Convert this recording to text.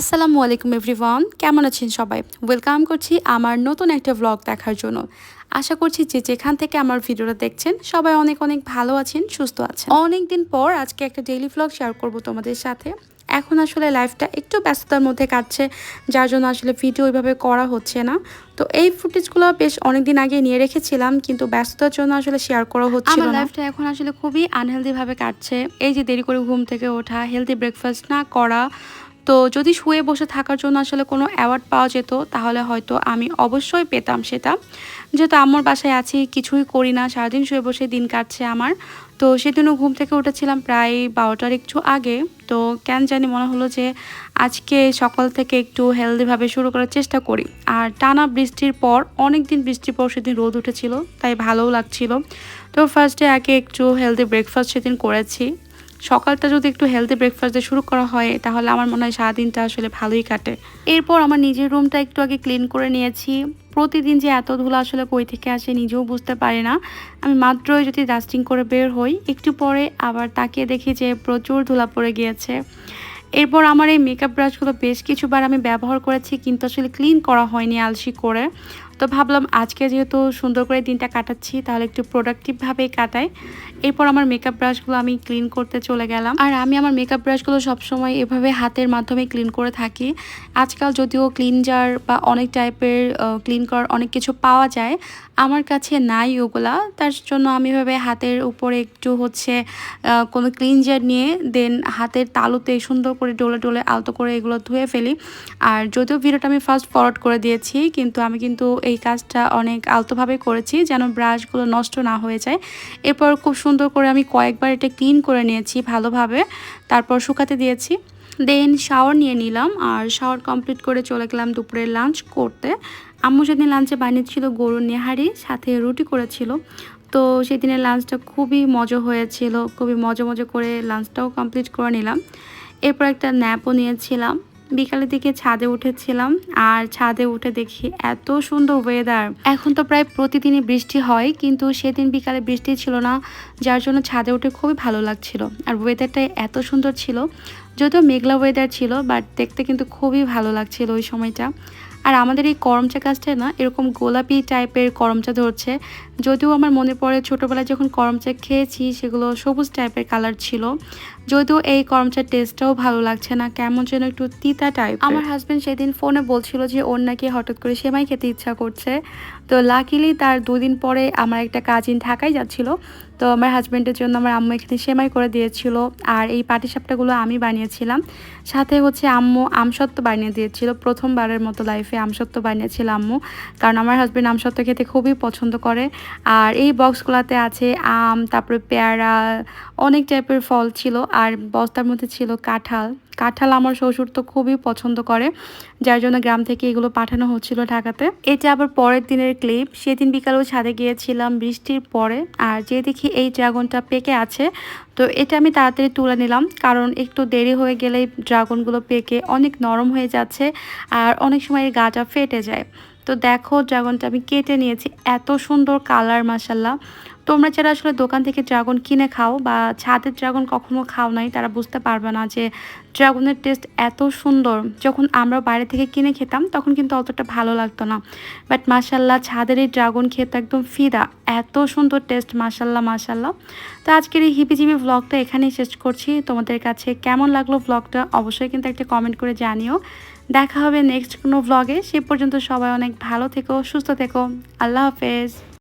আসসালামু আলাইকুম এভরিওয়ান, কেমন আছেন সবাই? ওয়েলকাম করছি আমার নতুন একটা ব্লগ দেখার জন্য। আশা করছি যে যেখান থেকে আমার ভিডিওটা দেখছেন সবাই অনেক অনেক ভালো আছেন, সুস্থ আছেন। অনেক দিন পর আজকে একটা ডেইলি ব্লগ শেয়ার করব তোমাদের সাথে। এখন আসলে লাইফটা একটু ব্যস্ততার মধ্যে কাটছে, যার জন্য আসলে ভিডিও ওইভাবে করা হচ্ছে না। তো এই ফুটেজগুলো বেশ অনেকদিন আগে নিয়ে রেখেছিলাম, কিন্তু ব্যস্ততার জন্য আসলে শেয়ার করা হচ্ছিল না। আমার লাইফটা এখন আসলে খুবই আনহেলদিভাবে কাটছে। এই যে দেরি করে ঘুম থেকে ওঠা, হেলদি ব্রেকফাস্ট না করা, তো যদি শুয়ে বসে থাকার জন্য আসলে কোনো অ্যাওয়ার্ড পাওয়া যেত তাহলে হয়তো আমি অবশ্যই পেতাম সেটা। যেহেতু আম্মুর বাসায় আছি, কিছুই করি না, সারাদিন শুয়ে বসে দিন কাটছে আমার। তো সেদিনও ঘুম থেকে উঠেছিলাম প্রায় 12টার একটু আগে। তো কেন জানি মনে হলো যে আজকে সকাল থেকে একটু হেলদিভাবে শুরু করার চেষ্টা করি। আর টানা বৃষ্টির পর, অনেক দিন বৃষ্টির পর সেদিন রোদ উঠেছিল, তাই ভালোও লাগছিল। তো ফার্স্টে আগে একটু হেলদি ব্রেকফাস্ট সেদিন করেছি। সকালটা যদি একটু হেলদি ব্রেকফাস্ট দিয়ে শুরু করা হয় তাহলে আমার মনে হয় সারাদিনটা আসলে ভালোই কাটে। এরপর আমার নিজের রুমটা একটু আগে ক্লিন করে নিয়েছি। প্রতিদিন যে এত ধুলো আসলে কই থেকে আসে নিজেও বুঝতে পারি না। আমি মাত্রই যদি ডাস্টিং করে বের হই, একটু পরে আবার তাকিয়ে দেখি যে প্রচুর ধুলা পড়ে গিয়েছে। এরপর আমার এই মেকআপ ব্রাশগুলো বেশ কিছুবার আমি ব্যবহার করেছি, কিন্তু আসলে ক্লিন করা হয়নি আলসি করে। তো ভাবলাম আজকে যেহেতু সুন্দর করে দিনটা কাটাচ্ছি, তাহলে একটু প্রোডাক্টিভভাবেই কাটাই। এরপর আমার মেকআপ ব্রাশগুলো আমি ক্লিন করতে চলে গেলাম। আর আমি আমার মেকআপ ব্রাশগুলো সবসময় এভাবে হাতের মাধ্যমে ক্লিন করে থাকি। আজকাল যদিও ক্লিনজার বা অনেক টাইপের ক্লিন করার অনেক কিছু পাওয়া যায়, আমার কাছে নাই ওগুলা। তার জন্য আমি এভাবে হাতের উপরে একটু কোনো ক্লিনজার নিয়ে দেন হাতের তালুতে সুন্দর করে ডলে ডলে আলতো করে এগুলো ধুয়ে ফেলি। আর যদিও ভিডিওটা আমি ফার্স্ট ফরওয়ার্ড করে দিয়েছি, কিন্তু আমি এই কাজটা অনেক আলতোভাবে করেছি যেন ব্রাশগুলো নষ্ট না হয়ে যায়। এরপর খুব সুন্দর করে আমি কয়েকবার এটা ক্লিন করে নিয়েছি ভালোভাবে, তারপর শুকাতে দিয়েছি। দেন শাওয়ার নিয়ে নিলাম, আর শাওয়ার কমপ্লিট করে চলে গেলাম দুপুরে লাঞ্চ করতে। আম্মু সেদিন লাঞ্চে বানিয়েছিল গরুর নেহারি, সাথে রুটি করেছিল। তো সেদিনের লাঞ্চটা খুবই মজা হয়েছিল, খুবই মজা মজা করে লাঞ্চটাও কমপ্লিট করে নিলাম। এরপর একটা ন্যাপও নিয়েছিলাম। বিকালের দিকে ছাদে উঠেছিলাম, আর ছাদে উঠে দেখি এত সুন্দর ওয়েদার। এখন তো প্রায় প্রতিদিনই বৃষ্টি হয়, কিন্তু সেদিন বিকালে বৃষ্টি ছিল না, যার জন্য ছাদে উঠে খুবই ভালো লাগছিল। আর ওয়েদারটা এত সুন্দর ছিল, যদিও মেঘলা ওয়েদার ছিল, বাট দেখতে কিন্তু খুবই ভালো লাগছিল ওই সময়টা। আর আমাদের এই করমচা গাছটায় না এরকম গোলাপি টাইপের করমচা ধরছে। যদিও আমার মনে পড়ে ছোটোবেলায় যখন করমচা খেয়েছি সেগুলো সবুজ টাইপের কালার ছিল। যদিও এই করমচার টেস্টটাও ভালো লাগছে না, কেমন যেন একটু তিতা টাইপ। আমার হাজব্যান্ড সেদিন ফোনে বলছিল যে ওর নাকি হঠাৎ করে সেমাই খেতে ইচ্ছা করছে। তো লাকিলি তার 2 দিন পরে আমার একটা কাজিন ঢাকায় যাচ্ছিল, তো আমার হাজব্যান্ডের জন্য আমার আম্মু এখানে সেমাই করে দিয়েছিল। আর এই পাটিসাপটাগুলো আমি বানিয়েছিলাম, সাথে আম্মু আমসত্ত্ব বানিয়ে দিয়েছিল। প্রথমবারের মতো লাইফে আমসত্ত্ব বানিয়েছিল আম্মু, কারণ আমার হাজব্যান্ড আমসত্ত্ব খেতে খুবই পছন্দ করে। আর এই বক্সগুলোতে আছে আম, তারপরে পেয়ারা, অনেক টাইপের ফল ছিল। আর বস্তার মধ্যে ছিল কাঁঠাল। কাঁঠাল আমার শ্বশুর তো খুবই পছন্দ করে, যার জন্য গ্রাম থেকে এগুলো পাঠানো হচ্ছিল ঢাকাতে। এটা আবার পরের দিনের ক্লিপ। সেদিন বিকালেও ছাদে গিয়েছিলাম বৃষ্টির পরে, আর যে দেখি এই ড্রাগনটা পেকে আছে। তো এটা আমি তাড়াতাড়ি তুলে নিলাম, কারণ একটু দেরি হয়ে গেলেই ড্রাগনগুলো পেকে অনেক নরম হয়ে যাচ্ছে, আর অনেক সময় এর গাটা ফেটে যায়। তো দেখো ড্রাগনটা আমি কেটে নিয়েছি, এত সুন্দর কালার মাশাল্লাহ। তোমরা যারা আসলে দোকান থেকে ড্রাগন কিনে খাও বা ছাদের ড্রাগন কখনো খাও নাই, তারা বুঝতে পারবে না যে ড্রাগনের টেস্ট এত সুন্দর। যখন আমরা বাইরে থেকে কিনে খেতাম তখন কিন্তু অতটা ভালো লাগতো না, বাট মাশাল্লাহ ছাদের এই ড্রাগন খেতে একদম ফিদা, এত সুন্দর টেস্ট, মাশাল্লাহ মাশাল্লাহ। তো আজকের এই হিপিজিপি ভ্লগটা এখানেই শেষ করছি। তোমাদের কাছে কেমন লাগলো ভ্লগটা অবশ্যই কিন্তু একটা কমেন্ট করে জানিও। দেখা হবে নেক্সট কোনো ভ্লগে। সে পর্যন্ত সবাই অনেক ভালো থেকো, সুস্থ থেকো। আল্লাহ হাফেজ।